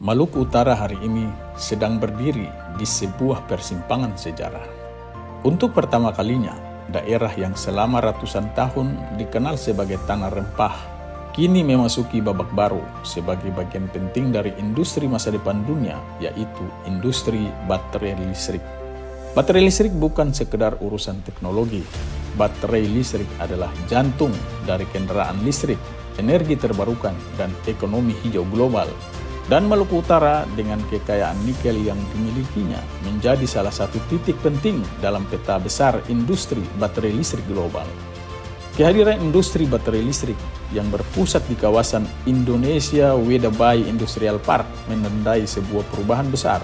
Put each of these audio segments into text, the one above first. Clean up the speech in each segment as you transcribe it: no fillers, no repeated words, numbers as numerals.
Maluku Utara hari ini sedang berdiri di sebuah persimpangan sejarah. Untuk pertama kalinya, daerah yang selama ratusan tahun dikenal sebagai tanah rempah, kini memasuki babak baru sebagai bagian penting dari industri masa depan dunia, yaitu industri baterai listrik. Baterai listrik bukan sekedar urusan teknologi. Baterai listrik adalah jantung dari kendaraan listrik, energi terbarukan, dan ekonomi hijau global. Dan Maluku Utara dengan kekayaan nikel yang dimilikinya menjadi salah satu titik penting dalam peta besar industri baterai listrik global. Kehadiran industri baterai listrik yang berpusat di kawasan Indonesia Weda Bay Industrial Park menandai sebuah perubahan besar.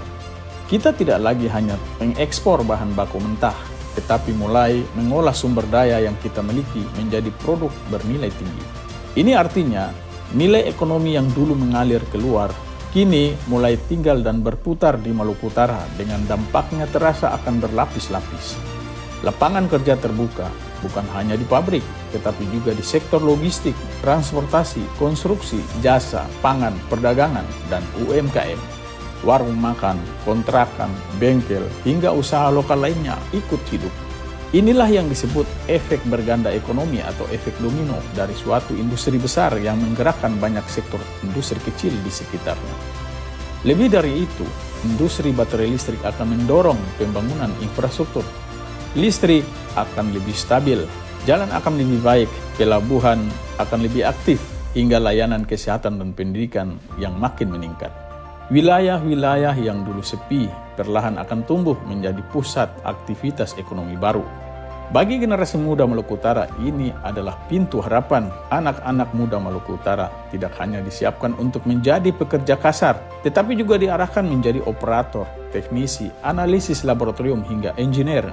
Kita tidak lagi hanya mengekspor bahan baku mentah, tetapi mulai mengolah sumber daya yang kita miliki menjadi produk bernilai tinggi. Ini artinya nilai ekonomi yang dulu mengalir keluar kini mulai tinggal dan berputar di Maluku Utara dengan dampaknya terasa akan berlapis-lapis. Lapangan kerja terbuka bukan hanya di pabrik, tetapi juga di sektor logistik, transportasi, konstruksi, jasa, pangan, perdagangan, dan UMKM. Warung makan, kontrakan, bengkel, hingga usaha lokal lainnya ikut hidup. Inilah yang disebut efek berganda ekonomi atau efek domino dari suatu industri besar yang menggerakkan banyak sektor industri kecil di sekitarnya. Lebih dari itu, industri baterai listrik akan mendorong pembangunan infrastruktur. Listrik akan lebih stabil, jalan akan lebih baik, pelabuhan akan lebih aktif, hingga layanan kesehatan dan pendidikan yang makin meningkat. Wilayah-wilayah yang dulu sepi perlahan akan tumbuh menjadi pusat aktivitas ekonomi baru. Bagi generasi muda Maluku Utara, ini adalah pintu harapan. Anak-anak muda Maluku Utara tidak hanya disiapkan untuk menjadi pekerja kasar, tetapi juga diarahkan menjadi operator, teknisi, analisis laboratorium hingga engineer.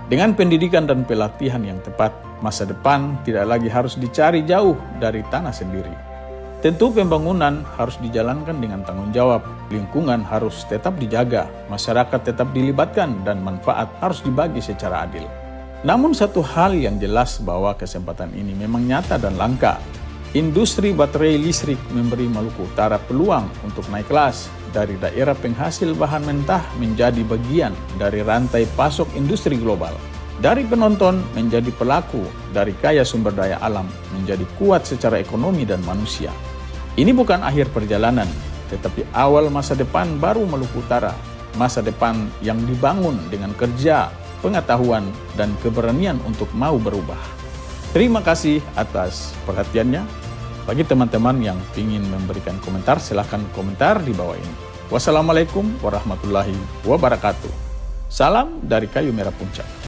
Dengan pendidikan dan pelatihan yang tepat, masa depan tidak lagi harus dicari jauh dari tanah sendiri. Tentu pembangunan harus dijalankan dengan tanggung jawab, lingkungan harus tetap dijaga, masyarakat tetap dilibatkan, dan manfaat harus dibagi secara adil. Namun satu hal yang jelas bahwa kesempatan ini memang nyata dan langka. Industri baterai listrik memberi Maluku Utara peluang untuk naik kelas dari daerah penghasil bahan mentah menjadi bagian dari rantai pasok industri global. Dari penonton menjadi pelaku, dari kaya sumber daya alam menjadi kuat secara ekonomi dan manusia. Ini bukan akhir perjalanan, tetapi awal masa depan baru Maluku Utara. Masa depan yang dibangun dengan kerja, pengetahuan, dan keberanian untuk mau berubah. Terima kasih atas perhatiannya. Bagi teman-teman yang ingin memberikan komentar, silakan komentar di bawah ini. Wassalamualaikum warahmatullahi wabarakatuh. Salam dari Kayu Merah Puncak.